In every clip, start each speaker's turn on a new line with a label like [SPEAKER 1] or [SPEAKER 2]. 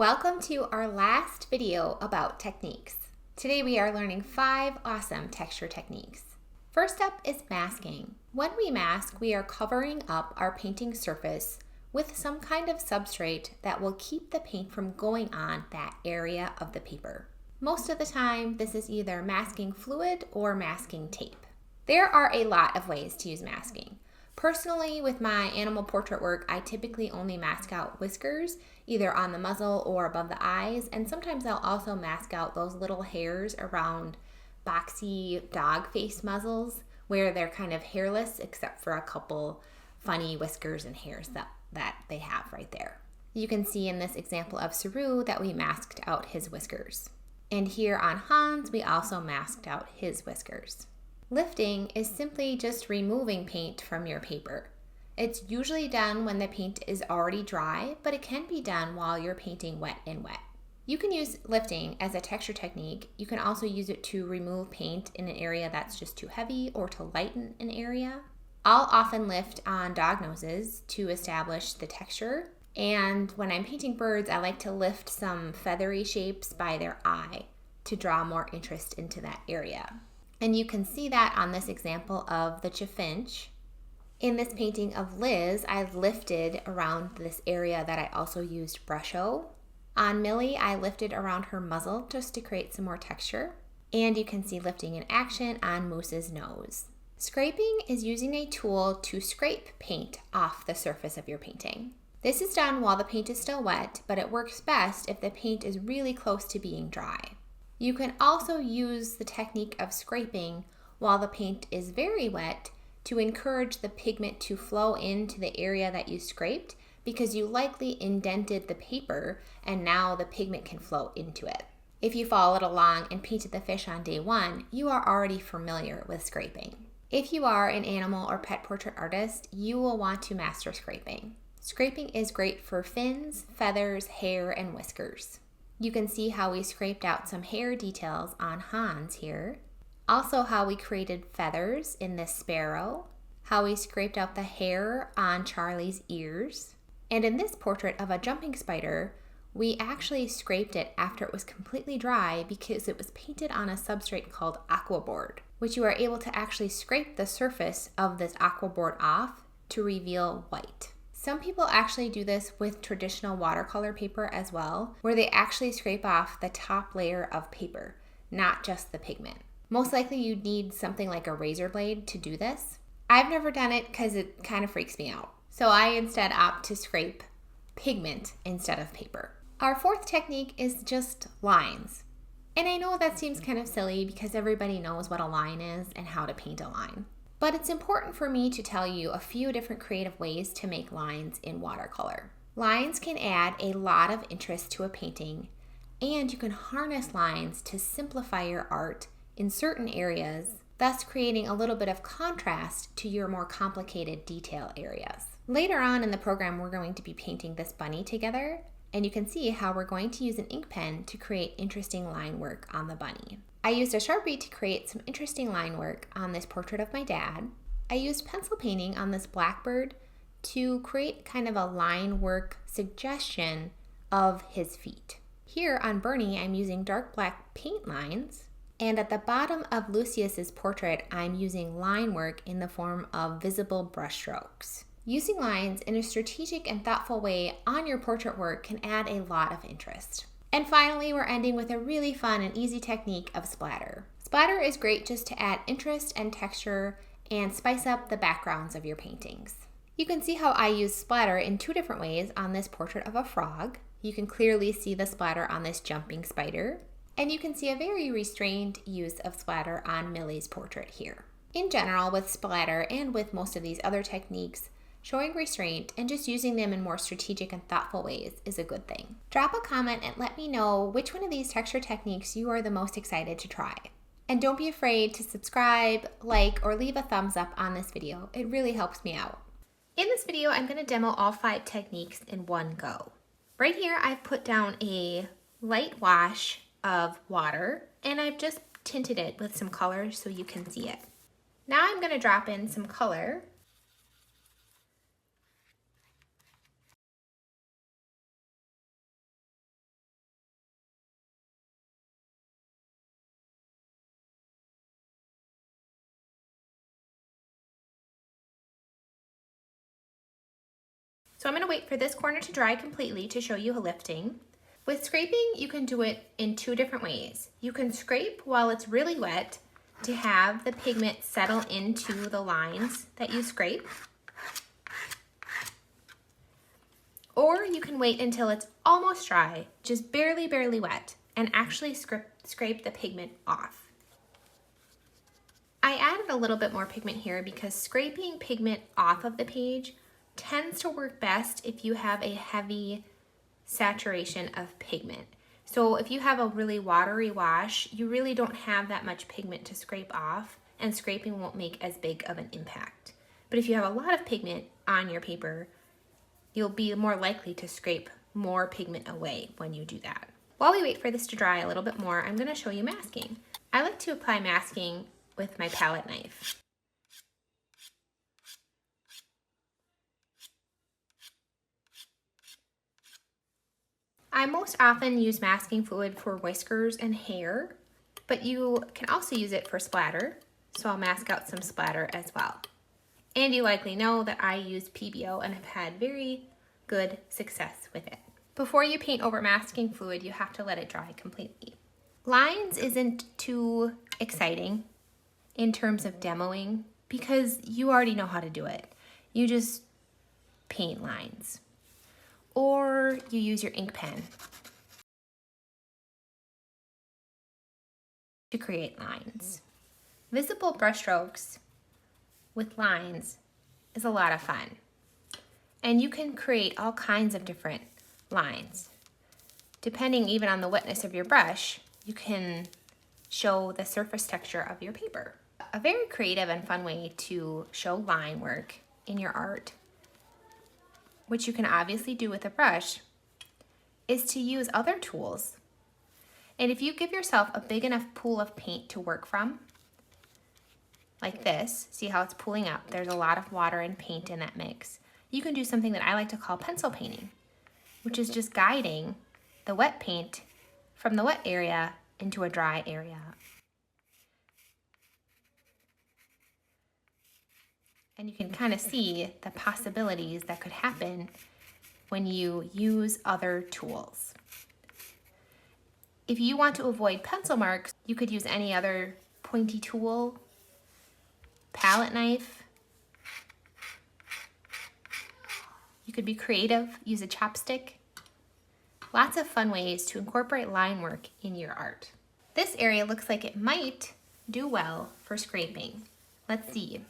[SPEAKER 1] Welcome to our last video about techniques. Today we are learning 5 awesome texture techniques. First up is masking. When we mask, we are covering up our painting surface with some kind of substrate that will keep the paint from going on that area of the paper. Most of the time, this is either masking fluid or masking tape. There are a lot of ways to use masking. Personally, with my animal portrait work, I typically only mask out whiskers, either on the muzzle or above the eyes, and sometimes I'll also mask out those little hairs around boxy dog face muzzles where they're kind of hairless except for a couple funny whiskers and hairs that they have right there. You can see in this example of Saru that we masked out his whiskers. And here on Hans, we also masked out his whiskers. Lifting is simply just removing paint from your paper. It's usually done when the paint is already dry, but it can be done while you're painting wet and wet. You can use lifting as a texture technique. You can also use it to remove paint in an area that's just too heavy or to lighten an area. I'll often lift on dog noses to establish the texture. And when I'm painting birds, I like to lift some feathery shapes by their eye to draw more interest into that area. And you can see that on this example of the chaffinch. In this painting of Liz, I lifted around this area that I also used brusho. On Millie, I lifted around her muzzle just to create some more texture. And you can see lifting in action on Moose's nose. Scraping is using a tool to scrape paint off the surface of your painting. This is done while the paint is still wet, but it works best if the paint is really close to being dry. You can also use the technique of scraping while the paint is very wet to encourage the pigment to flow into the area that you scraped because you likely indented the paper and now the pigment can flow into it. If you followed along and painted the fish on day 1, you are already familiar with scraping. If you are an animal or pet portrait artist, you will want to master scraping. Scraping is great for fins, feathers, hair, and whiskers. You can see how we scraped out some hair details on Hans here. Also how we created feathers in this sparrow. How we scraped out the hair on Charlie's ears. And in this portrait of a jumping spider, we actually scraped it after it was completely dry because it was painted on a substrate called Aquila board, which you are able to actually scrape the surface of this Aquila board off to reveal white. Some people actually do this with traditional watercolor paper as well, where they actually scrape off the top layer of paper, not just the pigment. Most likely you'd need something like a razor blade to do this. I've never done it because it kind of freaks me out. So I instead opt to scrape pigment instead of paper. Our fourth technique is just lines. And I know that seems kind of silly because everybody knows what a line is and how to paint a line. But it's important for me to tell you a few different creative ways to make lines in watercolor. Lines can add a lot of interest to a painting, and you can harness lines to simplify your art in certain areas, thus creating a little bit of contrast to your more complicated detail areas. Later on in the program, we're going to be painting this bunny together, and you can see how we're going to use an ink pen to create interesting line work on the bunny. I used a Sharpie to create some interesting line work on this portrait of my dad. I used pencil painting on this blackbird to create kind of a line work suggestion of his feet. Here on Bernie, I'm using dark black paint lines. And at the bottom of Lucius's portrait, I'm using line work in the form of visible brush strokes. Using lines in a strategic and thoughtful way on your portrait work can add a lot of interest. And finally, we're ending with a really fun and easy technique of splatter. Splatter is great just to add interest and texture and spice up the backgrounds of your paintings. You can see how I use splatter in 2 different ways on this portrait of a frog. You can clearly see the splatter on this jumping spider. And you can see a very restrained use of splatter on Millie's portrait here. In general, with splatter and with most of these other techniques, showing restraint and just using them in more strategic and thoughtful ways is a good thing. Drop a comment and let me know which one of these texture techniques you are the most excited to try. And don't be afraid to subscribe, like, or leave a thumbs up on this video. It really helps me out. In this video, I'm going to demo all 5 techniques in one go. Right here, I've put down a light wash of water, and I've just tinted it with some color so you can see it. Now I'm going to drop in some color. So I'm going to wait for this corner to dry completely to show you lifting. With scraping, you can do it in two different ways. You can scrape while it's really wet to have the pigment settle into the lines that you scrape. Or you can wait until it's almost dry, just barely wet, and actually scrape the pigment off. I added a little bit more pigment here because scraping pigment off of the page tends to work best if you have a heavy saturation of pigment. So if you have a really watery wash, you really don't have that much pigment to scrape off, and scraping won't make as big of an impact. But if you have a lot of pigment on your paper, you'll be more likely to scrape more pigment away when you do that. While we wait for this to dry a little bit more, I'm going to show you masking. I like to apply masking with my palette knife. I most often use masking fluid for whiskers and hair, but you can also use it for splatter, so I'll mask out some splatter as well. And you likely know that I use PBO and have had very good success with it. Before you paint over masking fluid, you have to let it dry completely. Lines isn't too exciting in terms of demoing because you already know how to do it. You just paint lines. Or you use your ink pen to create lines. Visible brushstrokes with lines is a lot of fun. And you can create all kinds of different lines. Depending even on the wetness of your brush, you can show the surface texture of your paper. A very creative and fun way to show line work in your art, which you can obviously do with a brush, is to use other tools. And if you give yourself a big enough pool of paint to work from, like this, see how it's pooling up? There's a lot of water and paint in that mix. You can do something that I like to call pencil painting, which is just guiding the wet paint from the wet area into a dry area. And you can kind of see the possibilities that could happen when you use other tools. If you want to avoid pencil marks, you could use any other pointy tool, palette knife. You could be creative, use a chopstick. Lots of fun ways to incorporate line work in your art. This area looks like it might do well for scraping. Let's see.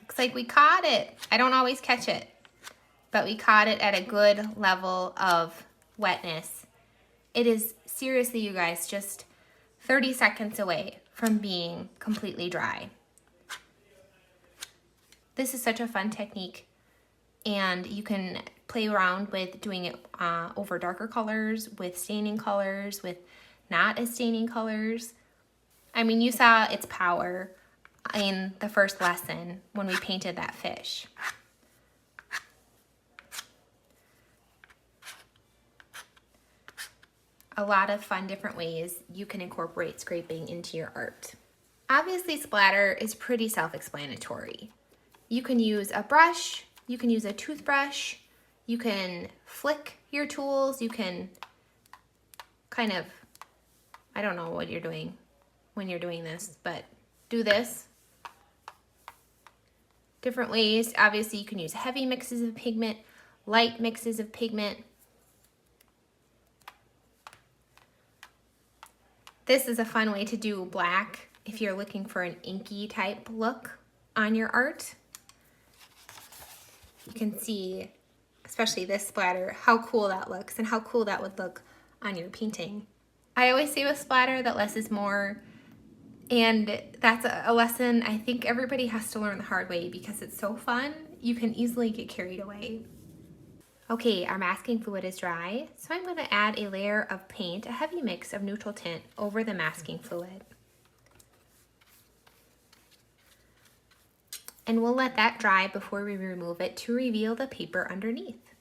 [SPEAKER 1] Looks like we caught it. I don't always catch it, but we caught it at a good level of wetness. It is seriously, you guys, just 30 seconds away from being completely dry. This is such a fun technique, and you can play around with doing it over darker colors, with staining colors, with not as staining colors. I mean, you saw its power in the first lesson when we painted that fish. A lot of fun different ways you can incorporate scraping into your art. Obviously, splatter is pretty self-explanatory. You can use a brush, you can use a toothbrush, you can flick your tools, you can kind of, I don't know what you're doing when you're doing this, but do this. Different ways. Obviously, you can use heavy mixes of pigment, light mixes of pigment. This is a fun way to do black if you're looking for an inky type look on your art. You can see, especially this splatter, how cool that looks and how cool that would look on your painting. I always say with splatter that less is more, and that's a lesson I think everybody has to learn the hard way because it's so fun. You can easily get carried away. Okay, our masking fluid is dry, so I'm going to add a layer of paint, a heavy mix of neutral tint, over the masking fluid. And we'll let that dry before we remove it to reveal the paper underneath.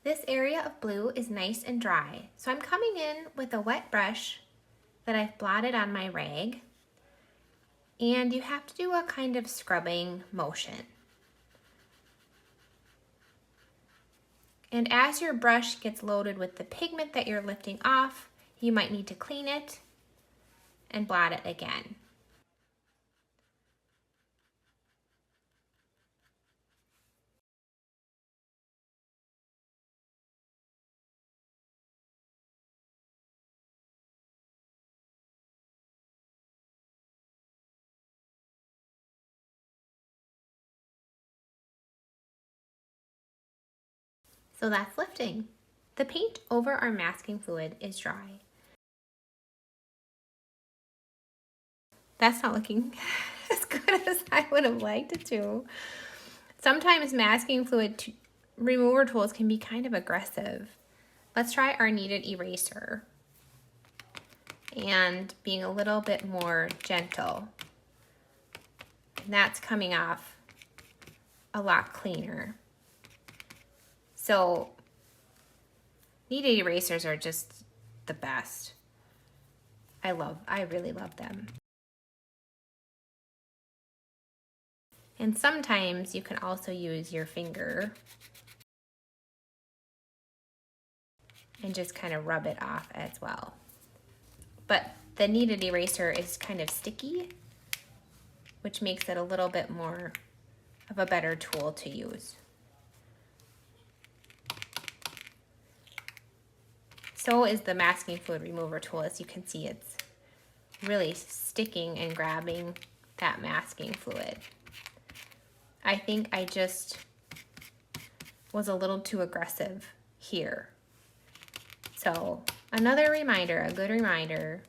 [SPEAKER 1] This area of blue is nice and dry, so I'm coming in with a wet brush that I've blotted on my rag, And you have to do a kind of scrubbing motion. And as your brush gets loaded with the pigment that you're lifting off, you might need to clean it and blot it again. So that's lifting. The paint over our masking fluid is dry. That's not looking as good as I would have liked it to. Sometimes masking fluid remover tools can be kind of aggressive. Let's try our kneaded eraser and being a little bit more gentle. And that's coming off a lot cleaner. So kneaded erasers are just the best. I really love them. And sometimes you can also use your finger and just kind of rub it off as well. But the kneaded eraser is kind of sticky, which makes it a little bit more of a better tool to use. So is the masking fluid remover tool. As you can see, it's really sticking and grabbing that masking fluid. I think I just was a little too aggressive here. So another reminder, a good reminder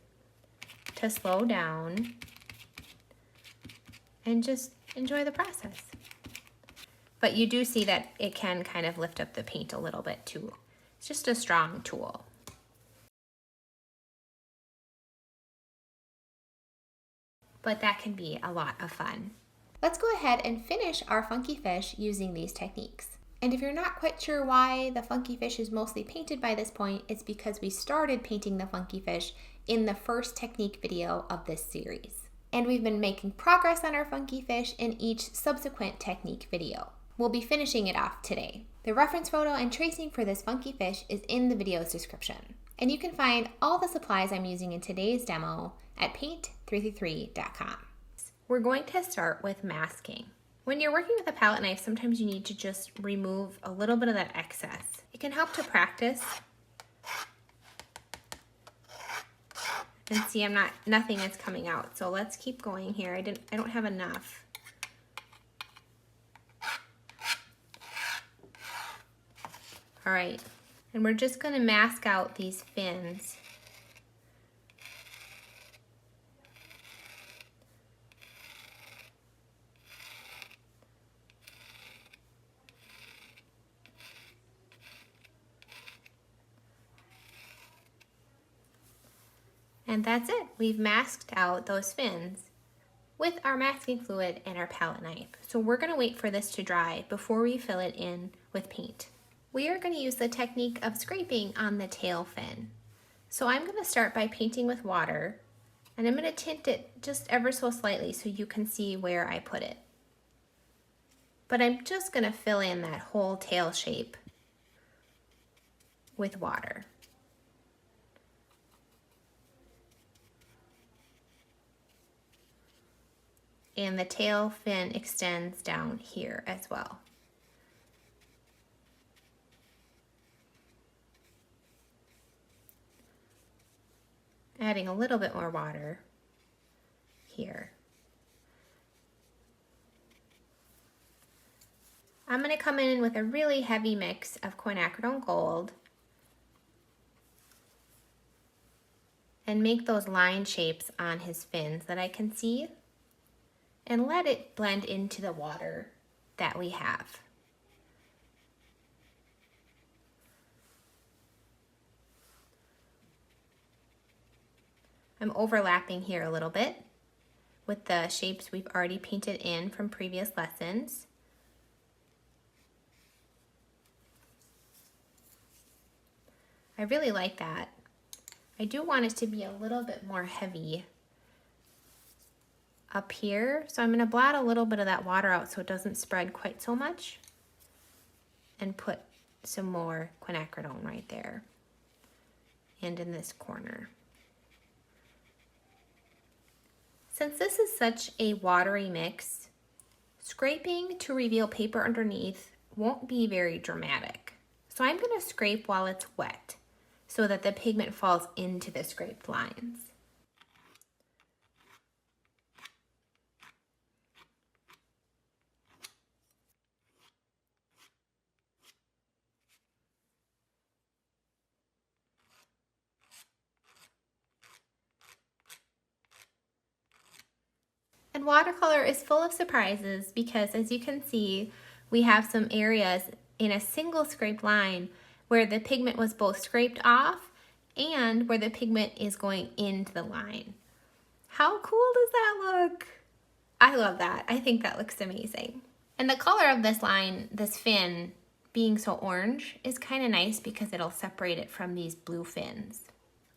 [SPEAKER 1] to slow down and just enjoy the process. But you do see that it can kind of lift up the paint a little bit too. It's just a strong tool. But that can be a lot of fun. Let's go ahead and finish our funky fish using these techniques. And if you're not quite sure why the funky fish is mostly painted by this point, it's because we started painting the funky fish in the first technique video of this series. And we've been making progress on our funky fish in each subsequent technique video. We'll be finishing it off today. The reference photo and tracing for this funky fish is in the video's description. And you can find all the supplies I'm using in today's demo at paint333.com. We're going to start with masking. When you're working with a palette knife, sometimes you need to just remove a little bit of that excess. It can help to practice. And see, nothing is coming out. So let's keep going here. I don't have enough. All right, and we're just going to mask out these fins. And that's it. We've masked out those fins with our masking fluid and our palette knife. So we're going to wait for this to dry before we fill it in with paint. We are going to use the technique of scraping on the tail fin. So I'm going to start by painting with water, and I'm going to tint it just ever so slightly so you can see where I put it. But I'm just going to fill in that whole tail shape with water. And the tail fin extends down here as well. Adding a little bit more water here. I'm going to come in with a really heavy mix of quinacridone gold and make those line shapes on his fins that I can see, and let it blend into the water that we have. I'm overlapping here a little bit with the shapes we've already painted in from previous lessons. I really like that. I do want it to be a little bit more heavy up here. So I'm gonna blot a little bit of that water out so it doesn't spread quite so much, and put some more quinacridone right there and in this corner. Since this is such a watery mix, scraping to reveal paper underneath won't be very dramatic. So I'm going to scrape while it's wet so that the pigment falls into the scraped lines. And watercolor is full of surprises because, as you can see, we have some areas in a single scraped line where the pigment was both scraped off and where the pigment is going into the line. How cool does that look? I love that. I think that looks amazing. And the color of this line, this fin, being so orange is kind of nice because it'll separate it from these blue fins.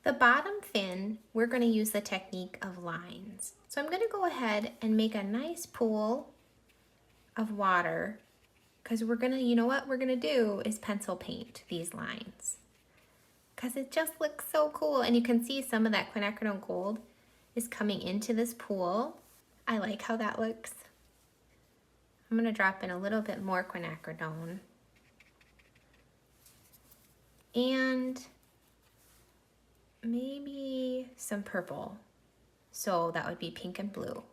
[SPEAKER 1] The bottom fin, we're going to use the technique of lines. So I'm going to go ahead and make a nice pool of water because we're going to, you know what we're going to do is pencil paint these lines because it just looks so cool. And you can see some of that quinacridone gold is coming into this pool. I like how that looks. I'm going to drop in a little bit more quinacridone. And maybe some purple. So that would be pink and blue.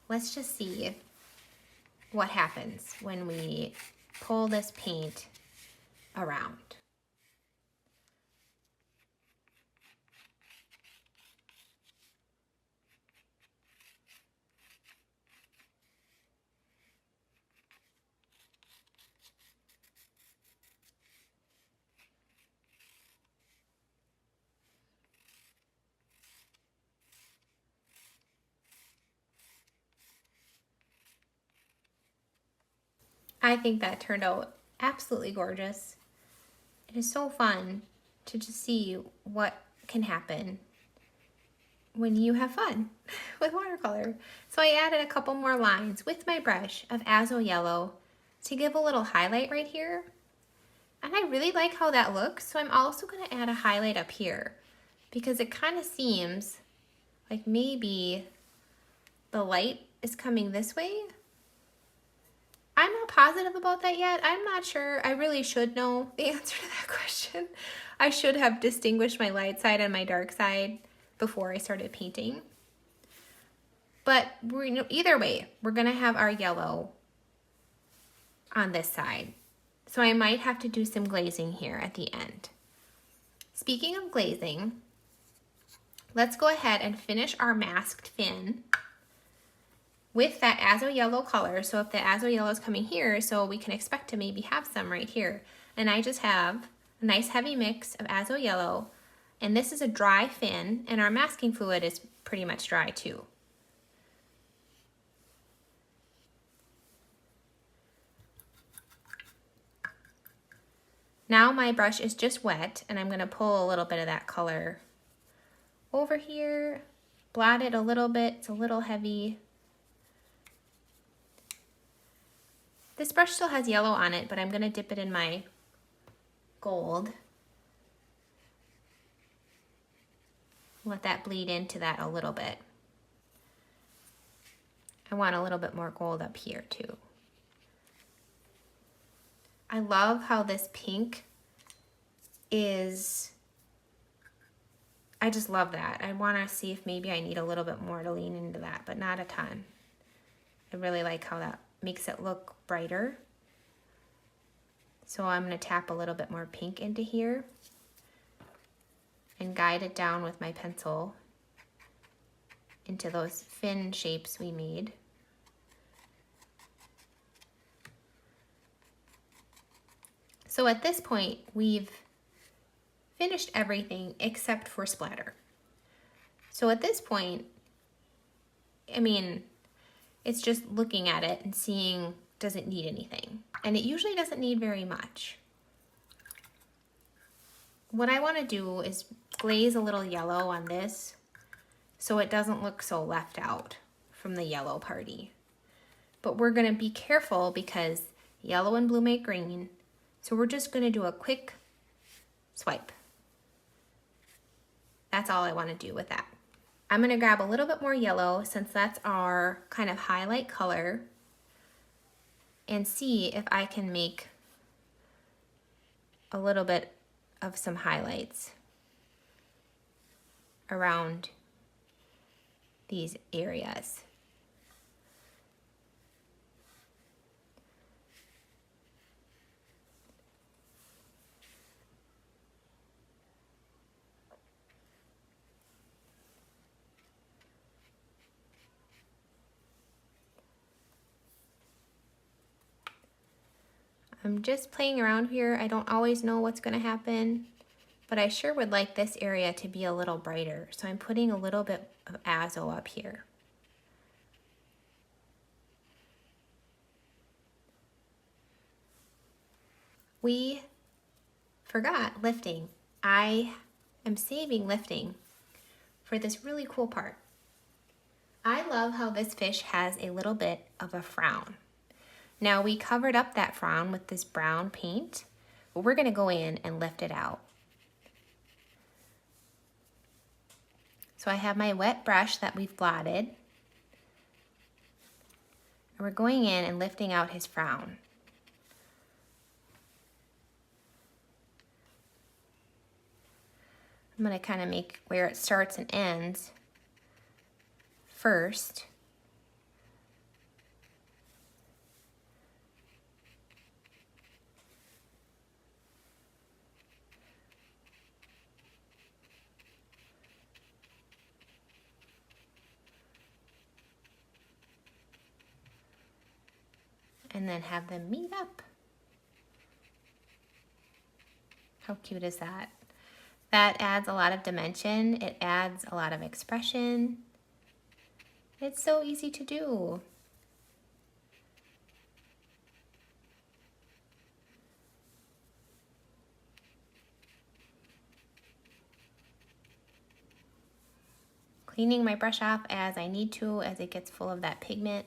[SPEAKER 1] Let's just see what happens when we pull this paint around. I think that turned out absolutely gorgeous. It is so fun to just see what can happen when you have fun with watercolor. So I added a couple more lines with my brush of azo yellow to give a little highlight right here. And I really like how that looks, so I'm also going to add a highlight up here because it kind of seems like maybe the light is coming this way. I'm not positive about that yet. I'm not sure. I really should know the answer to that question. I should have distinguished my light side and my dark side before I started painting. But either way, we're going to have our yellow on this side. So I might have to do some glazing here at the end. Speaking of glazing, let's go ahead and finish our masked fin with that azo yellow color. So if the azo yellow is coming here, so we can expect to maybe have some right here. And I just have a nice heavy mix of azo yellow, and this is a dry fin, and our masking fluid is pretty much dry too. Now my brush is just wet, and I'm gonna pull a little bit of that color over here, blot it a little bit, it's a little heavy. This brush still has yellow on it, but I'm gonna dip it in my gold. Let that bleed into that a little bit. I want a little bit more gold up here too. I love how this pink is, I just love that. I wanna see if maybe I need a little bit more to lean into that, but not a ton. I really like how that makes it look brighter. So I'm gonna tap a little bit more pink into here and guide it down with my pencil into those fin shapes we made. So at this point, we've finished everything except for splatter. So at this point, I mean, it's just looking at it and seeing doesn't need anything. And it usually doesn't need very much. What I want to do is glaze a little yellow on this so it doesn't look so left out from the yellow party. But we're going to be careful because yellow and blue make green. So we're just going to do a quick swipe. That's all I want to do with that. I'm going to grab a little bit more yellow since that's our kind of highlight color and see if I can make a little bit of some highlights around these areas. I'm just playing around here. I don't always know what's going to happen, but I sure would like this area to be a little brighter. So I'm putting a little bit of azo up here. We forgot lifting. I am saving lifting for this really cool part. I love how this fish has a little bit of a frown. Now we covered up that frown with this brown paint, but we're gonna go in and lift it out. So I have my wet brush that we've blotted, and we're going in and lifting out his frown. I'm gonna kind of make where it starts and ends first. And then have them meet up. How cute is that? That adds a lot of dimension. It adds a lot of expression. It's so easy to do. Cleaning my brush off as I need to, as it gets full of that pigment.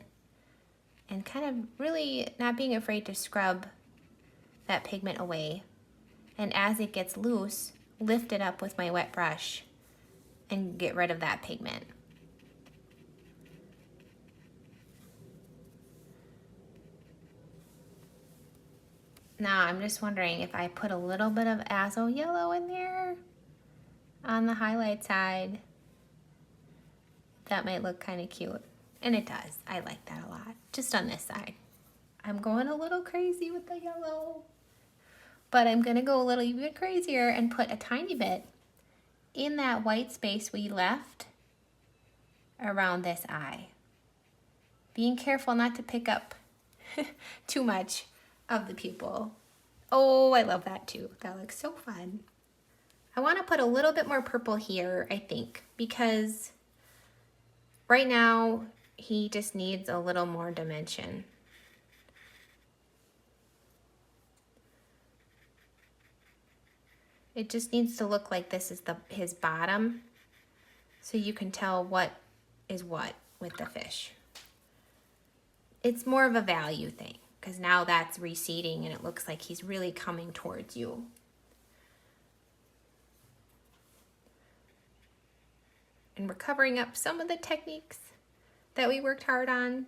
[SPEAKER 1] And kind of really not being afraid to scrub that pigment away. And as it gets loose, lift it up with my wet brush and get rid of that pigment. Now I'm just wondering if I put a little bit of azo yellow in there on the highlight side, that might look kind of cute. And it does. I like that a lot. Just on this side. I'm going a little crazy with the yellow. But I'm going to go a little even crazier and put a tiny bit in that white space we left around this eye. Being careful not to pick up too much of the pupil. Oh, I love that too. That looks so fun. I want to put a little bit more purple here, I think, because right now he just needs a little more dimension. It just needs to look like this is his bottom, so you can tell what is what with the fish. It's more of a value thing, because now that's receding and it looks like he's really coming towards you. And we're covering up some of the techniques that we worked hard on.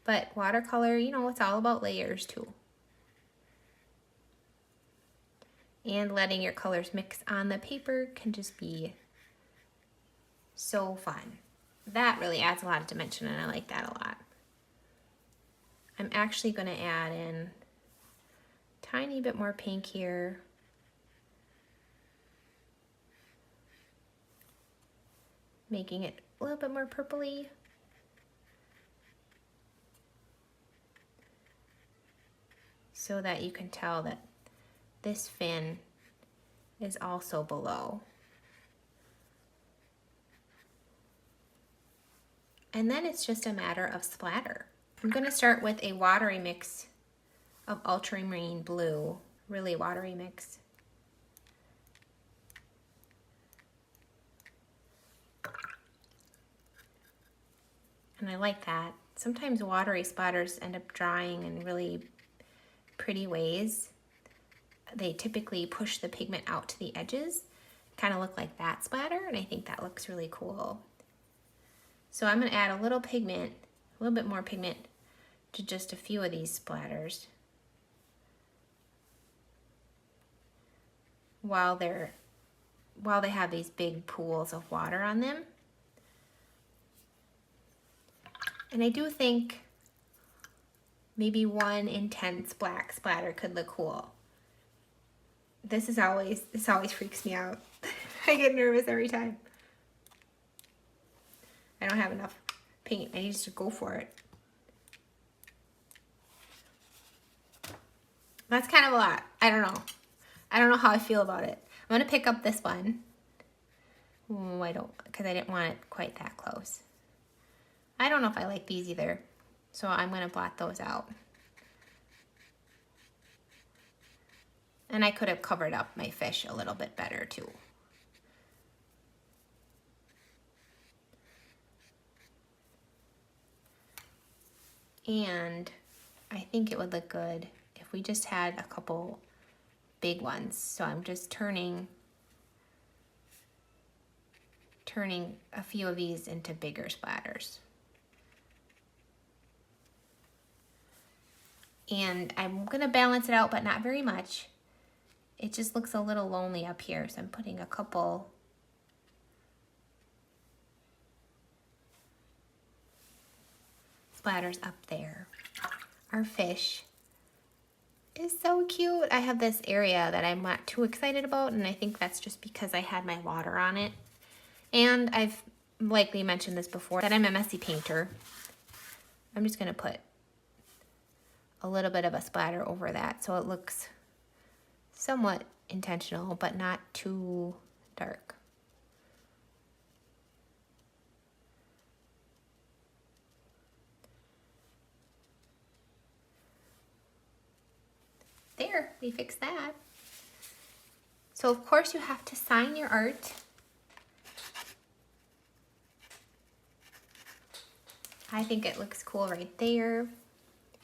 [SPEAKER 1] But watercolor, you know, it's all about layers too. And letting your colors mix on the paper can just be so fun. That really adds a lot of dimension, and I like that a lot. I'm actually going to add in a tiny bit more pink here. Making it a little bit more purpley. So that you can tell that this fin is also below. And then it's just a matter of splatter. I'm gonna start with a watery mix of ultramarine blue, really watery mix. And I like that. Sometimes watery splatters end up drying in really pretty ways. They typically push the pigment out to the edges, kind of look like that splatter, and I think that looks really cool. So I'm gonna add a little pigment, a little bit more pigment to just a few of these splatters while they have these big pools of water on them. And I do think maybe one intense black splatter could look cool. This always freaks me out. I get nervous every time. I don't have enough paint. I need to go for it. That's kind of a lot. I don't know. I don't know how I feel about it. I'm gonna pick up this one. Oh, I don't, because I didn't want it quite that close. I don't know if I like these either, so I'm gonna blot those out. And I could have covered up my fish a little bit better too. And I think it would look good if we just had a couple big ones. So I'm just turning a few of these into bigger splatters. And I'm gonna balance it out, but not very much. It just looks a little lonely up here, so I'm putting a couple splatters up there. Our fish is so cute. I have this area that I'm not too excited about, and I think that's just because I had my water on it. And I've likely mentioned this before, that I'm a messy painter. I'm just gonna put a little bit of a splatter over that so it looks somewhat intentional, but not too dark. There, we fixed that. So of course you have to sign your art. I think it looks cool right there.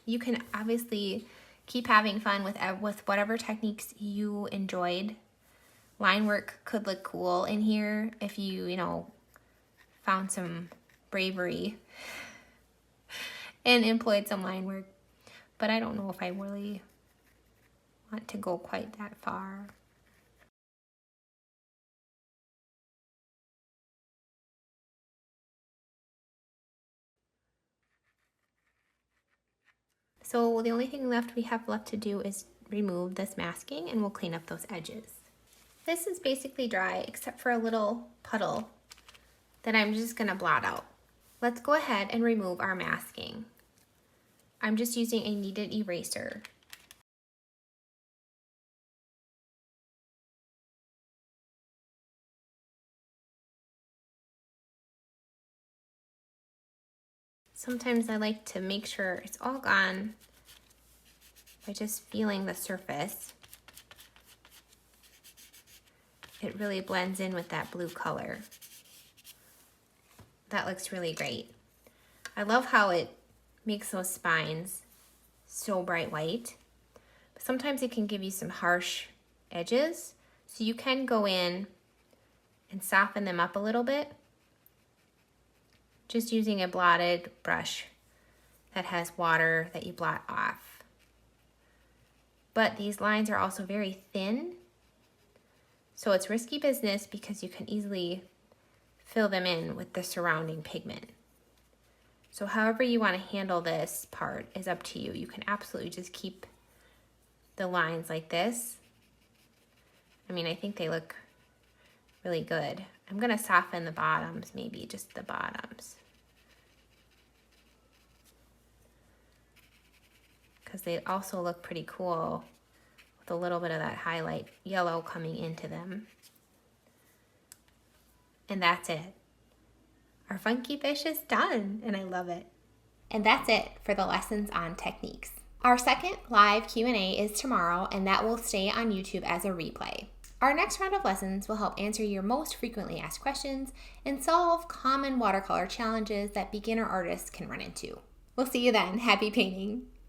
[SPEAKER 1] You can obviously keep having fun with whatever techniques you enjoyed. Line work could look cool in here if you know, found some bravery and employed some line work. But I don't know if I really want to go quite that far. So the only thing we have left to do is remove this masking, and we'll clean up those edges. This is basically dry except for a little puddle that I'm just gonna blot out. Let's go ahead and remove our masking. I'm just using a kneaded eraser. Sometimes I like to make sure it's all gone by just feeling the surface. It really blends in with that blue color. That looks really great. I love how it makes those spines so bright white. But sometimes it can give you some harsh edges, so you can go in and soften them up a little bit, just using a blotted brush that has water that you blot off. But these lines are also very thin, so it's risky business because you can easily fill them in with the surrounding pigment. So however you want to handle this part is up to you. You can absolutely just keep the lines like this. I mean, I think they look really good. I'm gonna soften the bottoms, maybe just the bottoms, because they also look pretty cool with a little bit of that highlight yellow coming into them. And that's it. Our funky fish is done, and I love it. And that's it for the lessons on techniques. Our second live Q&A is tomorrow, and that will stay on YouTube as a replay. Our next round of lessons will help answer your most frequently asked questions and solve common watercolor challenges that beginner artists can run into. We'll see you then. Happy painting!